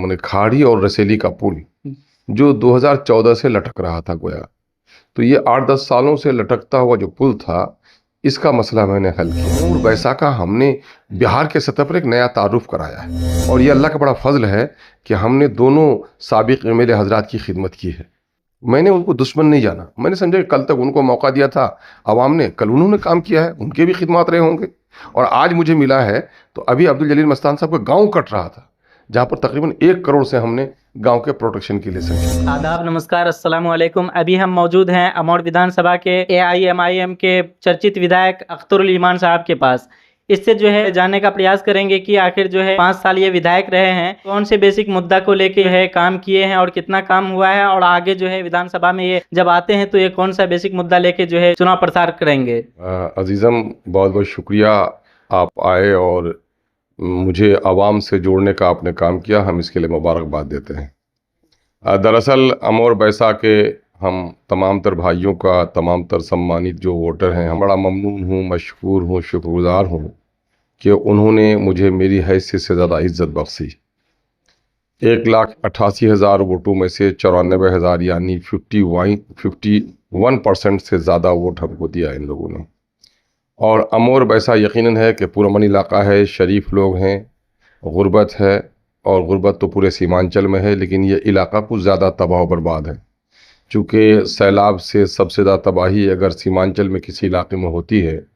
मैंने खाड़ी और रसेली का पुल जो 2014 से लटक रहा था गोया। तो ये 8-10 सालों से लटकता हुआ जो पुल था, इसका मसला मैंने हल किया और वैसा का हमने बिहार के सतह पर एक नया तारुफ कराया है। और ये अल्लाह का बड़ा फजल है कि हमने दोनों साबिक एमएलए हजरात की खिदमत की है। मैंने उनको दुश्मन नहीं जाना। मैंने समझा कि कल तक उनको मौका दिया था आवाम ने, कल उन्होंने काम किया है, उनके भी खिदमत रहे होंगे। और आज मुझे मिला है तो अभी अब्दुल जलील मस्तान साहब का गांव कट रहा था, जहां पर तकरीबन 1 करोड़ से हमने गांव के प्रोटेक्शन के लिए संख्या। आदाब, नमस्कार, अस्सलाम वालेकुम। अभी हम मौजूद हैं अमौड़ विधानसभा के AIMIM के चर्चित विधायक अख्तरुल ईमान साहब के पास। इससे जो है जानने का प्रयास करेंगे कि आखिर जो है 5 साल ये विधायक रहे हैं, कौन से बेसिक मुद्दा को लेके है काम किए हैं और कितना काम हुआ है, और आगे जो है विधानसभा में ये जब आते हैं तो ये कौन सा बेसिक मुद्दा लेके जो है चुनाव प्रचार करेंगे। अजीज़म, बहुत बहुत शुक्रिया, आप आए और मुझे आवाम से जोड़ने का आपने काम किया, हम इसके लिए मुबारकबाद देते हैं। दरअसल अमौर बैसा के हम तमाम तर भाइयों का, तमाम तर सम्मानित जो वोटर हैं, हम बड़ा ममनून हूँ, मशकूर हूँ, शुक्रगुजार हूँ कि उन्होंने मुझे मेरी हैसियत से ज़्यादा इज्जत बख्शी। 1,88,000 वोटों में से 94,000 यानी 51% से ज़्यादा वोट हमको दिया इन लोगों ने। और अमौर बैसा यकीनन है कि पुरअमन इलाका है, शरीफ लोग हैं, गुर्बत है, और गुर्बत तो पूरे सीमांचल में है, लेकिन ये इलाका कुछ ज़्यादा तबाह बर्बाद है। चूँकि सैलाब से सबसे ज़्यादा तबाही अगर सीमांचल में किसी इलाके में होती है,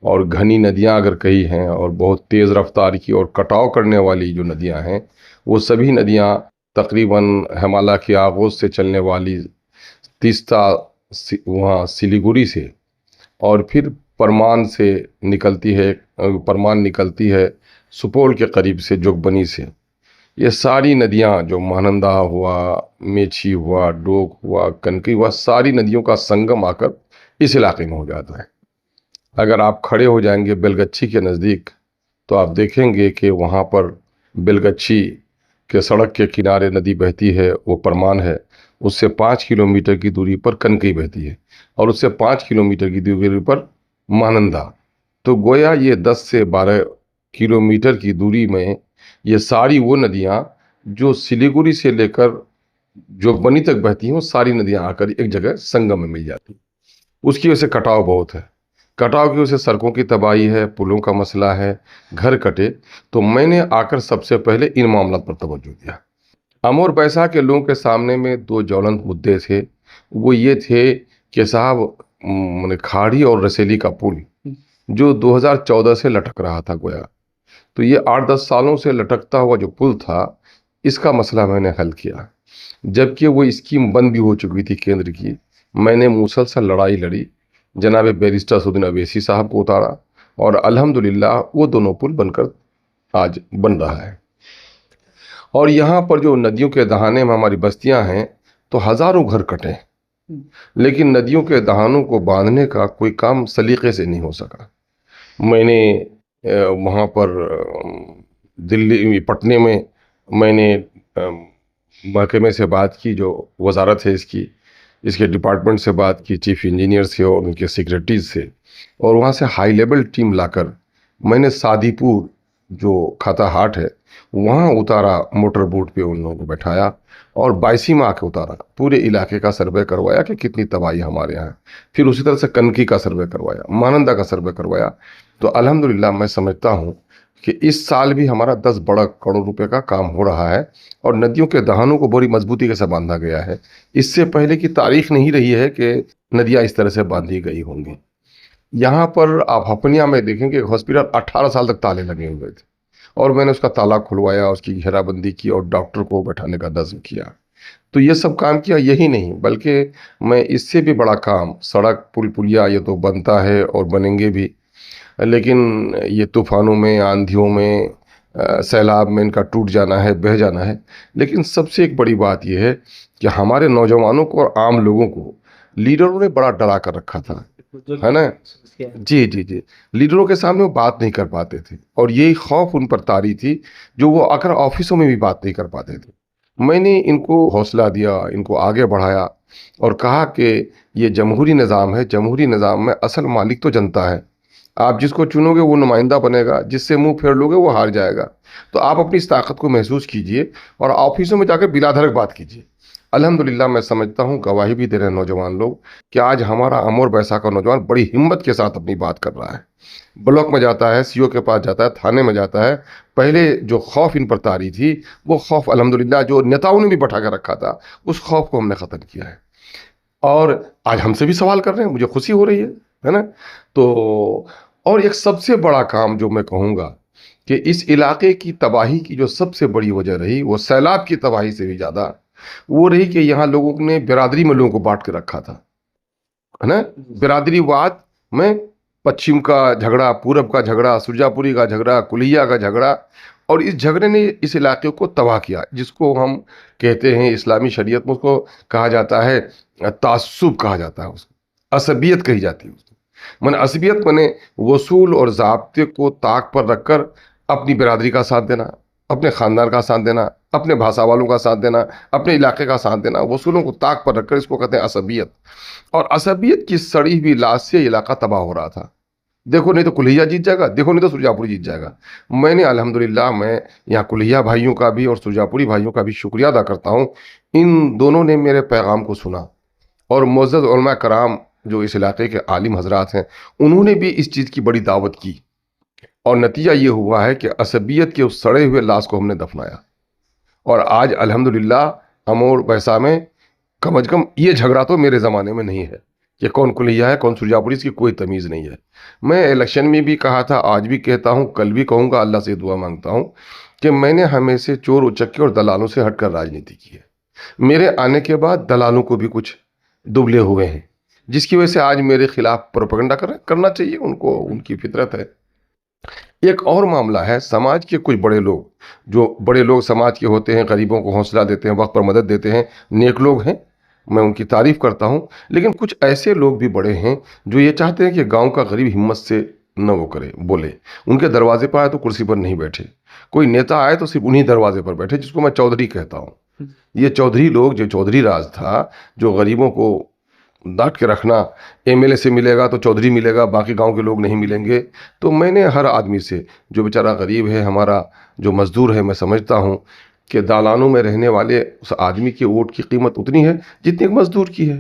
और घनी नदियाँ अगर कहीं हैं, और बहुत तेज़ रफ्तार की और कटाव करने वाली जो नदियाँ हैं, वो सभी नदियाँ तकरीबन हिमालय की आगोश से चलने वाली तीस्ता वहाँ सिलीगुड़ी से, और फिर परमान से निकलती है, परमान निकलती है सुपौल के करीब से, जोगबनी से। ये सारी नदियाँ जो महानंदा हुआ, मेची हुआ, डोक हुआ, कनकी हुआ, सारी नदियों का संगम आकर इस इलाके में हो जाता है। अगर आप खड़े हो जाएंगे बेलगच्छी के नज़दीक तो आप देखेंगे कि वहाँ पर बेलगच्छी के सड़क के किनारे नदी बहती है, वो परमान है। उससे 5 किलोमीटर की दूरी पर कनकी बहती है, और उससे 5 किलोमीटर की दूरी पर महानंदा। तो गोया ये 10 से 12 किलोमीटर की दूरी में ये सारी वो नदियाँ जो सिलीगुड़ी से लेकर जोगबनी तक बहती हैं, वो सारी नदियाँ आकर एक जगह संगम में मिल जाती हैं। उसकी वजह से कटाव बहुत है, कटाव की वजह से सड़कों की तबाही है, पुलों का मसला है, घर कटे। तो मैंने आकर सबसे पहले इन मामलों पर तवज्जो दिया। अमौर बैसा के लोगों के सामने में 2 ज्वलंत मुद्दे थे। वो ये थे कि साहब, मैंने खाड़ी और रसेली का पुल जो 2014 से लटक रहा था गोया। तो ये 8-10 सालों से लटकता हुआ जो पुल था, इसका मसला मैंने हल किया, जबकि वो स्कीम बंद भी हो चुकी थी केंद्र की। मैंने मुसलसल लड़ाई लड़ी, जनाब बैरिस्टर असदुद्दीन अवैसी साहब को उतारा, और अल्हम्दुलिल्लाह वो दोनों पुल बनकर आज बन रहा है। और यहाँ पर जो नदियों के दहाने में हमारी बस्तियाँ हैं, तो हज़ारों घर कटे, लेकिन नदियों के दहानों को बांधने का कोई काम सलीके से नहीं हो सका। मैंने वहाँ पर दिल्ली पटने में मैंने महकमे से बात की, जो वजारत है इसके डिपार्टमेंट से बात की, चीफ इंजीनियर से और उनके सेक्रेटरीज से, और वहाँ से हाई लेवल टीम लाकर मैंने सादीपुर जो खाता हाट है वहाँ उतारा, मोटर बोट पे उन लोगों को बैठाया और बाइसी में आके उतारा, पूरे इलाके का सर्वे करवाया कि कितनी तबाही हमारे यहाँ है। फिर उसी तरह से कनकी का सर्वे करवाया, महानंदा का सर्वे करवाया। तो अल्हम्दुलिल्लाह मैं समझता हूँ कि इस साल भी हमारा 10 करोड़ रुपए का काम हो रहा है, और नदियों के दहानों को बड़ी मजबूती के साथ बांधा गया है। इससे पहले की तारीख नहीं रही है कि नदियाँ इस तरह से बांधी गई होंगी। यहाँ पर आप हपनिया में देखेंगे हॉस्पिटल 18 साल तक ताले लगे हुए थे, और मैंने उसका ताला खुलवाया, उसकी घेराबंदी की और डॉक्टर को बैठाने का नज़्म किया। तो ये सब काम किया, यही नहीं बल्कि मैं इससे भी बड़ा काम, सड़क पुल पुलिया ये तो बनता है और बनेंगे भी, लेकिन ये तूफ़ानों में, आंधियों में, सैलाब में इनका टूट जाना है, बह जाना है। लेकिन सबसे एक बड़ी बात यह है कि हमारे नौजवानों को और आम लोगों को लीडरों ने बड़ा डरा कर रखा था, है ना। जी जी जी, लीडरों के सामने वो बात नहीं कर पाते थे, और यही खौफ उन पर तारी थी जो वो आकर ऑफिसों में भी बात नहीं कर पाते थे। मैंने इनको हौसला दिया, इनको आगे बढ़ाया और कहा कि ये जमहूरी निज़ाम है, जमहूरी निज़ाम में असल मालिक तो जनता है। आप जिसको चुनोगे वो नुमाइंदा बनेगा, जिससे मुंह फेर लोगे वो हार जाएगा। तो आप अपनी इस ताकत को महसूस कीजिए और ऑफिसों में जाकर बिलाधड़क बात कीजिए। अल्हम्दुलिल्लाह मैं समझता हूँ, गवाही भी दे रहे हैं नौजवान लोग कि आज हमारा अमर बैसा का नौजवान बड़ी हिम्मत के साथ अपनी बात कर रहा है। ब्लॉक में जाता है, सीओ के पास जाता है, थाने में जाता है। पहले जो खौफ इन पर तारी थी, वो खौफ अल्हम्दुलिल्लाह जो नेताओं ने भी बैठा कर रखा था, उस खौफ को हमने ख़त्म किया है। और आज हमसे भी सवाल कर रहे हैं, मुझे खुशी हो रही है ना। तो और एक सबसे बड़ा काम जो मैं कहूँगा कि इस इलाके की तबाही की जो सबसे बड़ी वजह रही, वो सैलाब की तबाही से भी ज़्यादा वो रही कि यहाँ लोगों ने बिरादरी में लोगों को बांट के रखा था, है ना। बिरादरीवाद में पश्चिम का झगड़ा, पूरब का झगड़ा, सुरजापुरी का झगड़ा, कुलिया का झगड़ा, और इस झगड़े ने इस इलाके को तबाह किया, जिसको हम कहते हैं इस्लामी शरीयत में उसको कहा जाता है तासुब कहा जाता है, उसको असबियत कही जाती है। उसको मन असबियत मने वसूल और ज़ाब्ते को ताक पर रखकर अपनी बिरादरी का साथ देना, अपने ख़ानदान का साथ देना, अपने भाषा वालों का साथ देना, अपने इलाके का साथ देना, वसूलों को ताक पर रखकर, इसको कहते हैं असबियत। और असबियत की सड़ी हुई लाश से इलाका तबाह हो रहा था। देखो नहीं तो कुल्हिया जीत जाएगा, देखो नहीं तो सुरजापुरी जीत जाएगा। मैंने अल्हम्दुलिल्लाह मैं यहाँ कुल्हिया भाइयों का भी और सुरजापुरी भाइयों का भी शुक्रिया अदा करता हूँ। इन दोनों ने मेरे पैगाम को सुना और मुअज़्ज़ज़ उलमा कराम जो इस इलाके के आलिम हजरात हैं, उन्होंने भी इस चीज़ की बड़ी दावत की, और नतीजा ये हुआ है कि असबियत के उस सड़े हुए लाश को हमने दफनाया। और आज अल्हम्दुलिल्लाह अमोर बैसा में कम अज कम ये झगड़ा तो मेरे ज़माने में नहीं है कि कौन कुलिया है कौन सुरजापुरी, इसकी कोई तमीज़ नहीं है। मैं इलेक्शन में भी कहा था, आज भी कहता हूँ, कल भी कहूँगा, अल्लाह से दुआ मांगता हूँ कि मैंने हमेशा चोर उचक्के और दलालों से हटकर राजनीति की है। मेरे आने के बाद दलालों को भी कुछ दुबले हुए हैं, जिसकी वजह से आज मेरे खिलाफ प्रोपेगेंडा करना चाहिए उनको, उनकी फितरत है। एक और मामला है, समाज के कुछ बड़े लोग, जो बड़े लोग समाज के होते हैं, गरीबों को हौसला देते हैं, वक्त पर मदद देते हैं, नेक लोग हैं, मैं उनकी तारीफ करता हूँ। लेकिन कुछ ऐसे लोग भी बड़े हैं जो ये चाहते हैं कि गांव का गरीब हिम्मत से न वो करे, बोले। उनके दरवाजे पर आए तो कुर्सी पर नहीं बैठे, कोई नेता आए तो सिर्फ उन्हीं दरवाजे पर बैठे, जिसको मैं चौधरी कहता हूँ। ये चौधरी लोग, जो चौधरी राज था, जो गरीबों को डांट के रखना, एमएलए से मिलेगा तो चौधरी मिलेगा, बाकी गांव के लोग नहीं मिलेंगे। तो मैंने हर आदमी से, जो बेचारा गरीब है, हमारा जो मजदूर है, मैं समझता हूँ कि दालानों में रहने वाले उस आदमी के वोट की कीमत उतनी है जितनी एक मजदूर की है।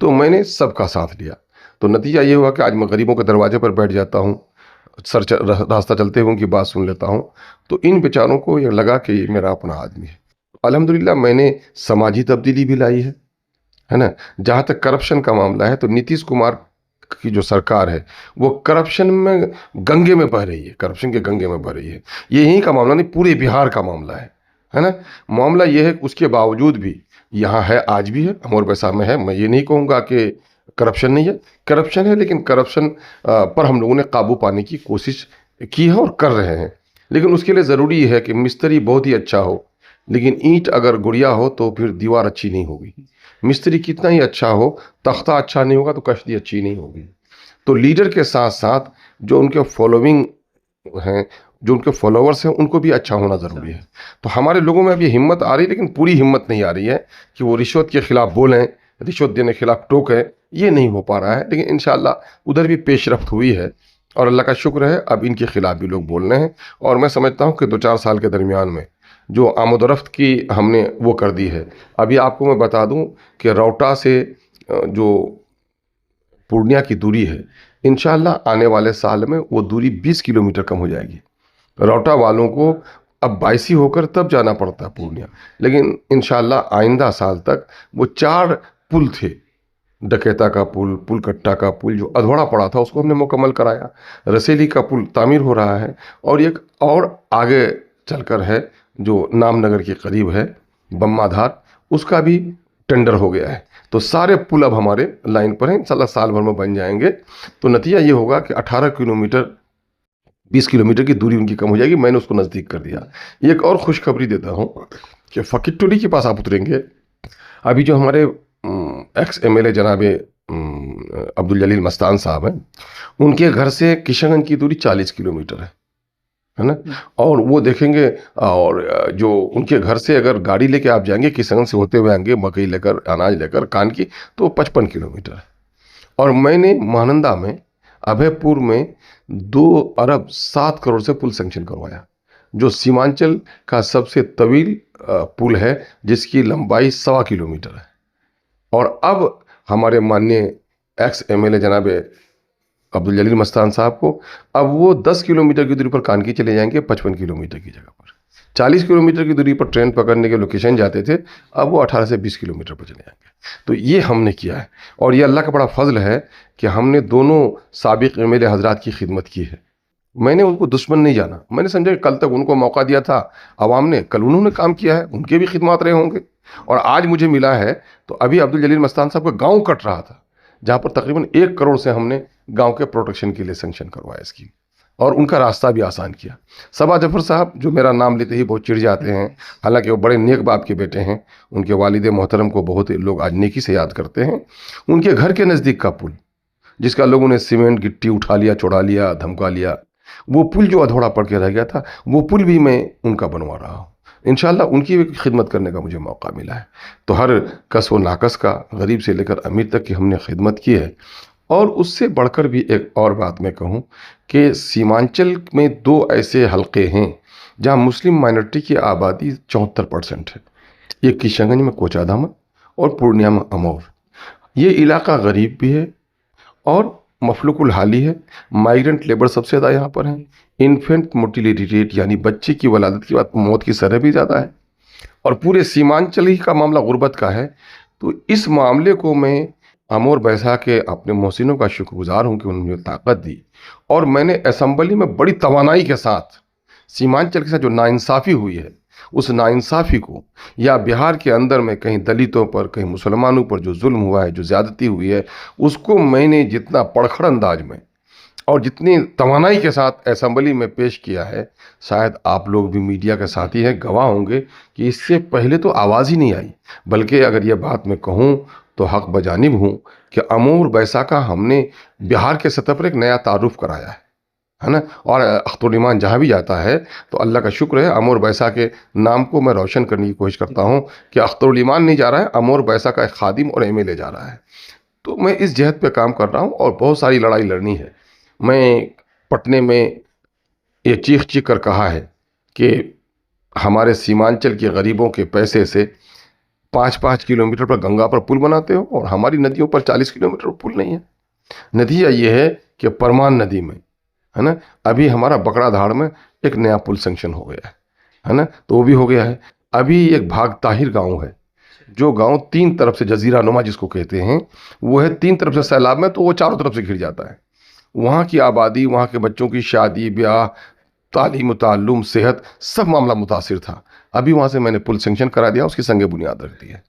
तो मैंने सबका साथ लिया, तो नतीजा ये हुआ कि आज मैं गरीबों के दरवाजे पर बैठ जाता हूँ, रास्ता चलते हुए उनकी बात सुन लेता हूँ। तो इन बेचारों को ये लगा कि ये मेरा अपना आदमी है। अल्हम्दुलिल्लाह मैंने समाजी तब्दीली भी लाई है ना। जहाँ तक करप्शन का मामला है, तो नीतीश कुमार की जो सरकार है वो करप्शन में गंगे में बह रही है, करप्शन के गंगे में बह रही है। ये यहीं का मामला नहीं, पूरे बिहार का मामला है ना। मामला ये है कि उसके बावजूद भी यहाँ है, आज भी है, अमर बैसा में है। मैं ये नहीं कहूँगा कि करप्शन नहीं है, करप्शन है, लेकिन करप्शन पर हम लोगों ने काबू पाने की कोशिश की है और कर रहे हैं। लेकिन उसके लिए ज़रूरी है कि मिस्त्री बहुत ही अच्छा हो, लेकिन ईंट अगर गुड़िया हो तो फिर दीवार अच्छी नहीं होगी। मिस्त्री कितना ही अच्छा हो, तख्ता अच्छा नहीं होगा तो कश्ती अच्छी नहीं होगी। तो लीडर के साथ साथ जो उनके फॉलोइंग हैं, जो उनके फॉलोअर्स हैं, उनको भी अच्छा होना ज़रूरी है। तो हमारे लोगों में अब ये हिम्मत आ रही है, लेकिन पूरी हिम्मत नहीं आ रही है कि वो रिश्वत के खिलाफ बोलें, रिश्वत देने के खिलाफ टोकें, ये नहीं हो पा रहा है। लेकिन इंशाअल्लाह उधर भी पेशरफ्त हुई है और अल्लाह का शुक्र है, अब इनके खिलाफ भी लोग बोल रहे हैं। और मैं समझता हूँ कि 2-4 साल के दरमियान में जो आमदरफ्त की हमने वो कर दी है। अभी आपको मैं बता दूं कि रौटा से जो पूर्णिया की दूरी है, इंशाअल्लाह आने वाले साल में वो दूरी 20 किलोमीटर कम हो जाएगी। रौटा वालों को अब बाइसी होकर तब जाना पड़ता है पूर्णिया, लेकिन इंशाअल्लाह आइंदा साल तक वो 4 पुल थे, डकेता का पुल, पुलकट्टा का पुल जो अधूरा पड़ा था, उसको हमने मुकम्मल कराया। रसेली का पुल तामीर हो रहा है, और एक और आगे चलकर है जो नामनगर के करीब है, बम्माधार, उसका भी टेंडर हो गया है। तो सारे पुल अब हमारे लाइन पर हैं, इंशाल्लाह साल भर में बन जाएंगे। तो नतीजा ये होगा कि 18 किलोमीटर 20 किलोमीटर की दूरी उनकी कम हो जाएगी। मैंने उसको नज़दीक कर दिया। एक और खुशखबरी देता हूँ कि फ़कीर टोली के पास आप उतरेंगे, अभी जो हमारे एक्स एमएलए जनाब अब्दुल जलील मस्तान साहब हैं, उनके घर से किशनगंज की दूरी 40 किलोमीटर है ना। और वो देखेंगे, और जो उनके घर से अगर गाड़ी लेके आप जाएंगे, किशनगंज से होते हुए आएंगे, मकई लेकर, अनाज लेकर, कान की, तो 55 किलोमीटर है। और मैंने महानंदा में, अभयपुर में 2 अरब 7 करोड़ से पुल सेंक्शन करवाया। जो सीमांचल का सबसे तवील पुल है, जिसकी लंबाई 1.25 किलोमीटर है। और अब हमारे माननीय एक्स एमएलए जनाब अब्दुल जलील मस्तान साहब को अब वो 10 किलोमीटर की दूरी पर कानकी चले जाएंगे, 55 किलोमीटर की जगह पर। 40 किलोमीटर की दूरी पर ट्रेन पकड़ने के लोकेशन जाते थे, अब वो 18 से 20 किलोमीटर पर चले जाएंगे। तो ये हमने किया है, और ये अल्लाह का बड़ा फजल है कि हमने दोनों साबिक एमएलए हजरात की खिदमत की है। मैंने उनको दुश्मन नहीं जाना, मैंने समझा कि कल तक उनको मौका दिया था आवाम ने, कल उन्होंने काम किया है, उनके भी खिदमत रहे होंगे। और आज मुझे मिला है, तो अभी अब्दुल जलील मस्तान साहब का गाँव कट रहा था, जहाँ पर तकरीबन 1 करोड़ से हमने गांव के प्रोटेक्शन के लिए सेंक्शन करवाया स्कीम, और उनका रास्ता भी आसान किया। सबा जफर साहब जो मेरा नाम लेते ही बहुत चिढ़ जाते हैं, हालांकि वो बड़े नेक बाप के बेटे हैं, उनके वालिद मोहतरम को बहुत लोग आज नेकी से याद करते हैं। उनके घर के नज़दीक का पुल, जिसका लोगों ने सीमेंट गिट्टी उठा लिया, चुड़ा लिया, धमका लिया, वो पुल जो अधूरा पड़ के रह गया था, वो पुल भी मैं उनका बनवा रहा हूँ। इंशाल्लाह उनकी भी खिदमत करने का मुझे मौका मिला है। तो हर कस व नाकस का, गरीब से लेकर अमीर तक की हमने खिदमत की है। और उससे बढ़कर भी एक और बात मैं कहूँ कि सीमांचल में 2 ऐसे हलके हैं जहाँ मुस्लिम माइनॉरिटी की आबादी 74% है। एक किशनगंज में कोचा धामन और पूर्णिया में अमौर। ये इलाका गरीब भी है और मफलुकुल हाली है। माइग्रेंट लेबर सबसे ज़्यादा यहाँ पर है। इन्फेंट मोर्टिलिटी रेट यानी बच्चे की वलादत की बात, मौत की शरह भी ज़्यादा है। और पूरे सीमांचल ही का मामला गुर्बत का है। तो इस मामले को मैं अमोर बैसा के अपने मोहसिनों का शुक्रगुजार हूँ कि उन्होंने मुझे ताकत दी, और मैंने असम्बली में बड़ी तवानाई के साथ सीमांचल के साथ जो नाइंसाफ़ी हुई है, उस नाइंसाफ़ी को, या बिहार के अंदर में कहीं दलितों पर, कहीं मुसलमानों पर जो जुल्म हुआ है, जो ज़्यादती हुई है, उसको मैंने जितना पड़खड़ अंदाज में और जितनी तवानाई के साथ असम्बली में पेश किया है, शायद आप लोग भी मीडिया के साथी हैं, गवाह होंगे कि इससे पहले तो आवाज़ ही नहीं आई। बल्कि अगर ये बात मैं कहूँ तो हक बजानिब हूँ कि अमूर बैसा का हमने बिहार के सतह पर एक नया तारुफ कराया है ना। और अख्तरुल ईमान जहाँ भी जाता है तो अल्लाह का शुक्र है, अमूर बैसा के नाम को मैं रोशन करने की कोशिश करता हूँ कि अख्तरुल ईमान नहीं जा रहा है, अमूर बैसा का एक खादिम और एमएलए जा रहा है। तो मैं इस जहत पे काम कर रहा हूँ और बहुत सारी लड़ाई लड़नी है। मैं पटने में ये चीख चीख कर कहा है कि हमारे सीमांचल के गरीबों के पैसे से 5-5 किलोमीटर पर गंगा पर पुल बनाते हो, और हमारी नदियों पर 40 किलोमीटर पर पुल नहीं है। नतीजा ये है कि परमान नदी में, है ना, अभी हमारा बकरा धाड़ में एक नया पुल सेंक्शन हो गया है ना, तो वो भी हो गया है। अभी एक भाग ताहिर गांव है, जो गांव 3 तरफ से जजीरा नुमा जिसको कहते हैं, वो है 3 तरफ से सैलाब में, तो वो चारों तरफ से घिर जाता है। वहाँ की आबादी, वहाँ के बच्चों की शादी ब्याह, तालीम ताल्लुम, सेहत, सब मामला मुतासिर था। अभी वहाँ से मैंने पुल सेंक्शन करा दिया, उसकी संगे बुनियाद रख दी है।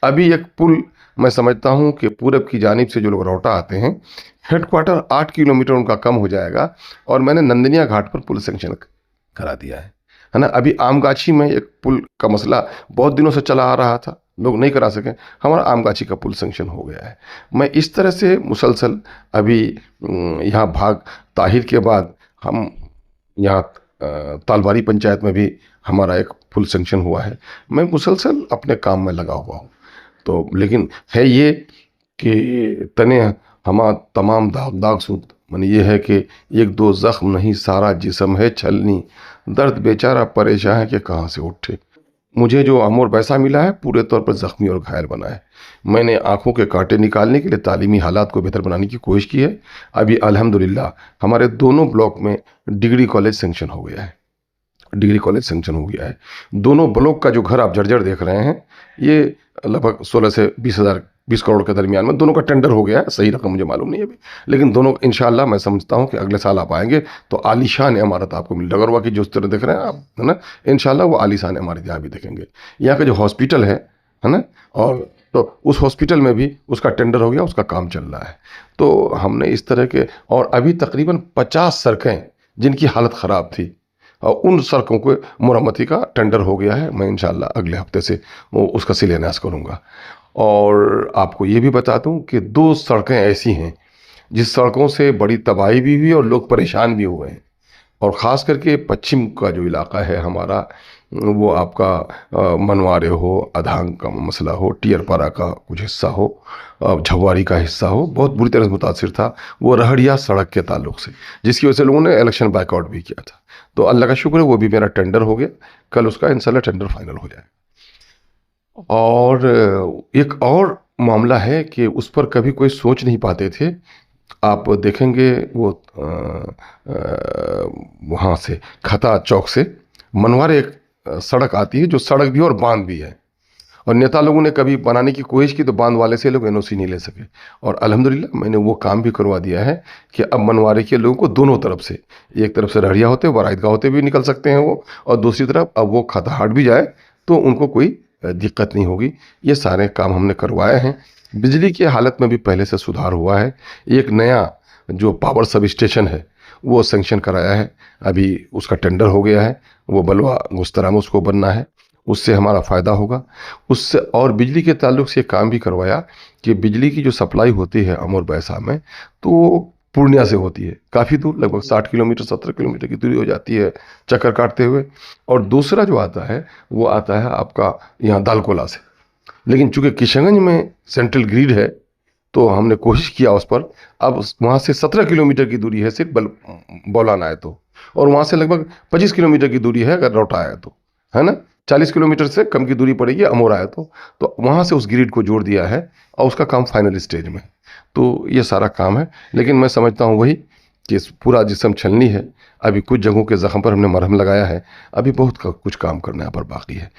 अभी एक पुल मैं समझता हूँ कि पूरब की जानिब से जो लोग रौटा आते हैं, हेडक्वार्टर 8 किलोमीटर उनका कम हो जाएगा, और मैंने नंदनिया घाट पर पुल सेंक्शन करा दिया है ना। अभी आमगाछी में एक पुल का मसला बहुत दिनों से चला आ रहा था, लोग नहीं करा सके, हमारा आमगाछी का पुल सेंक्शन हो गया है। मैं इस तरह से मुसलसल अभी यहाँ भाग ताहिर के बाद हम यहाँ तालवारी पंचायत में भी हमारा एक पुल सेंक्शन हुआ है। मैं मुसलसल अपने काम में लगा हुआ हूँ। तो लेकिन है ये कि तने हमा तमाम दाग दाग सूत, माने ये है कि 1-2 जख्म नहीं, सारा जिस्म है छलनी, दर्द बेचारा परेशान है कि कहाँ से उठे। मुझे जो अमूर पैसा मिला है पूरे तौर पर ज़ख्मी और घायल बना है। मैंने आंखों के कांटे निकालने के लिए तालीमी हालात को बेहतर बनाने की कोशिश की है। अभी अल्हम्दुलिल्लाह हमारे दोनों ब्लॉक में डिग्री कॉलेज सेंक्शन हो गया है, डिग्री कॉलेज सेंक्शन हो गया है। दोनों ब्लॉक का जो घर आप जर्जर देख रहे हैं, ये लगभग 16 से 20 करोड़ के दरमियान में दोनों का टेंडर हो गया है। सही रकम मुझे मालूम नहीं है अभी, लेकिन दोनों इंशाल्लाह मैं समझता हूँ कि अगले साल आप आएंगे तो आलीशान इमारत आपको मिल, डगरवा की जो तरह देख रहे हैं आप, है ना, इंशाल्लाह वो आलीशान इमारत यहाँ भी देखेंगे। यहाँ का जो हॉस्पिटल है ना, और तो उस हॉस्पिटल में भी उसका टेंडर हो गया, उसका काम चल रहा है। तो हमने इस तरह के, और अभी तकरीबन 50 सड़कें जिनकी हालत ख़राब थी, और उन सड़कों को मुरम्मती का टेंडर हो गया है। मैं इंशाल्लाह अगले हफ्ते से वो उसका शिलान्यास करूँगा। और आपको ये भी बता दूं कि 2 सड़कें ऐसी हैं जिस सड़कों से बड़ी तबाही भी हुई और लोग परेशान भी हुए हैं। और ख़ास करके पश्चिम का जो इलाका है हमारा, वो आपका मनवारे हो, अधांग का मसला हो, टियरपारा का कुछ हिस्सा हो, झवारी का हिस्सा हो, बहुत बुरी तरह से मुतासिर था वो रहड़िया सड़क के ताल्लुक से, जिसकी वजह से लोगों ने इलेक्शन बैकआउट भी किया था। तो अल्लाह का शुक्र है वो भी मेरा टेंडर हो गया, कल उसका इंशाल्लाह टेंडर फाइनल हो जाएगा। और एक और मामला है कि उस पर कभी कोई सोच नहीं पाते थे। आप देखेंगे वो वहाँ से खता चौक से मनवारे एक सड़क आती है जो सड़क भी है और बांध भी है, और नेता लोगों ने कभी बनाने की कोशिश की तो बांध वाले से लोग एनओसी नहीं ले सके, और अल्हम्दुलिल्लाह मैंने वो काम भी करवा दिया है कि अब मनवारे के लोगों को दोनों तरफ से, एक तरफ से रहड़िया होते वाराइदगा होते भी निकल सकते हैं वो, और दूसरी तरफ अब वो खताहाट भी जाए तो उनको कोई दिक्कत नहीं होगी। ये सारे काम हमने करवाए हैं। बिजली की हालत में भी पहले से सुधार हुआ है। एक नया जो पावर सब स्टेशन है वो सेंक्शन कराया है, अभी उसका टेंडर हो गया है, वो बलवा गुस्तरा में उसको बनना है, उससे हमारा फ़ायदा होगा उससे। और बिजली के ताल्लुक से काम भी करवाया कि बिजली की जो सप्लाई होती है अमोर बैसा में, तो वो पूर्णिया से होती है, काफ़ी दूर, लगभग 60 किलोमीटर 70 किलोमीटर की दूरी हो जाती है चक्कर काटते हुए। और दूसरा जो आता है वो आता है आपका यहाँ दालकोला से, लेकिन चूंकि किशनगंज में सेंट्रल ग्रिड है तो हमने कोशिश किया उस पर, अब वहाँ से 17 किलोमीटर की दूरी है सिर्फ बौलाना है तो, और वहाँ से लगभग 25 किलोमीटर की दूरी है अगर लौटा है तो, है ना, 40 किलोमीटर से कम की दूरी पड़ेगी अमोरा है तो वहाँ से उस ग्रिड को जोड़ दिया है और उसका काम फाइनल स्टेज में है। तो ये सारा काम है, लेकिन मैं समझता हूँ वही कि इस पूरा जिस्म छलनी है, अभी कुछ जगहों के ज़ख्म पर हमने मरहम लगाया है, अभी बहुत कुछ काम करना यहाँ पर बाकी है।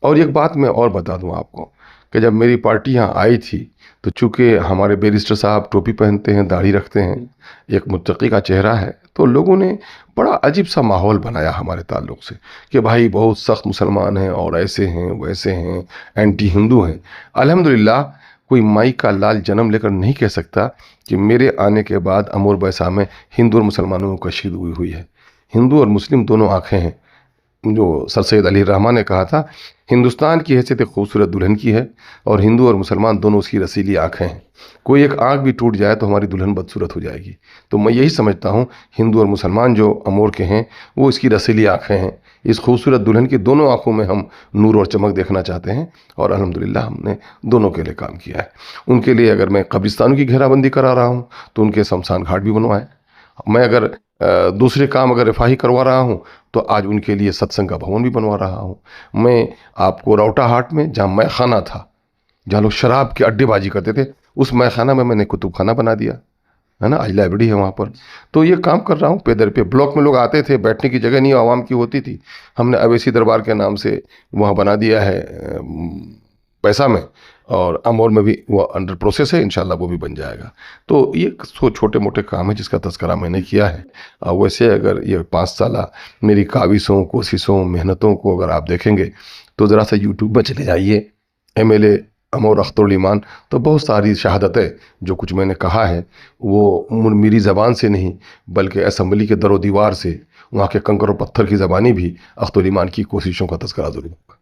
और एक बात मैं और बता दूँ आपको कि जब मेरी पार्टी यहाँ आई थी तो चूँकि हमारे बैरिस्टर साहब टोपी पहनते हैं, दाढ़ी रखते हैं, एक मुत्तकी का चेहरा है, तो लोगों ने बड़ा अजीब सा माहौल बनाया हमारे ताल्लुक़ से कि भाई बहुत सख्त मुसलमान हैं और ऐसे हैं वैसे हैं, एंटी हिंदू हैं। अल्हम्दुलिल्लाह कोई माई का लाल जन्म लेकर नहीं कह सकता कि मेरे आने के बाद अमोर बैसा में हिंदू और मुसलमानों की कशीद हुई है। हिंदू और मुस्लिम दोनों आँखें हैं। जो सर सैयद अली रहमान ने कहा था, हिंदुस्तान की हैसियत एक खूबसूरत दुल्हन की है और हिंदू और मुसलमान दोनों उसकी रसीली आँखें हैं। कोई एक आँख भी टूट जाए तो हमारी दुल्हन बदसूरत हो जाएगी। तो मैं यही समझता हूँ हिंदू और मुसलमान जो अमोर के हैं वो इसकी रसीली आँखें हैं। इस खूबसूरत दुल्हन की दोनों आँखों में हम नूर और चमक देखना चाहते हैं और अल्हम्दुलिल्लाह हमने दोनों के लिए काम किया है। उनके लिए अगर मैं कब्रिस्तानों की घेराबंदी करा रहा हूँ तो उनके शमशान घाट भी बनवाए। मैं अगर दूसरे काम अगर रिफाही करवा रहा हूँ तो आज उनके लिए सत्संग का भवन भी बनवा रहा हूँ। मैं आपको रौटा हाट में जहाँ मैखाना था, जहाँ लोग शराब के अड्डेबाजी करते थे, उस मैखाना में मैंने कुतुब खाना बना दिया है ना, आज लाइब्रेरी है वहाँ पर। तो ये काम कर रहा हूँ पेदर पे। ब्लॉक में लोग आते थे, बैठने की जगह नहीं आवाम की होती थी, हमने अवैसी दरबार के नाम से वहाँ बना दिया है पैसा में, और अमोर में भी वो अंडर प्रोसेस है, इंशाल्लाह वो भी बन जाएगा। तो ये छोटे मोटे काम है जिसका तस्करा मैंने किया है। वैसे अगर ये 5 साल मेरी काविशों कोशिशों मेहनतों को अगर आप देखेंगे तो ज़रा सा यूट्यूब में चले जाइए, MLA अमोर अख्तरुल ईमान, तो बहुत सारी शहादतें जो कुछ मैंने कहा है वो मेरी ज़बान से नहीं बल्कि असम्बली के दरो दीवार से, वहाँ के कंकर और पत्थर की ज़बानी भी अख्तरुल ईमान की कोशिशों का तस्करा ज़रूर होगा।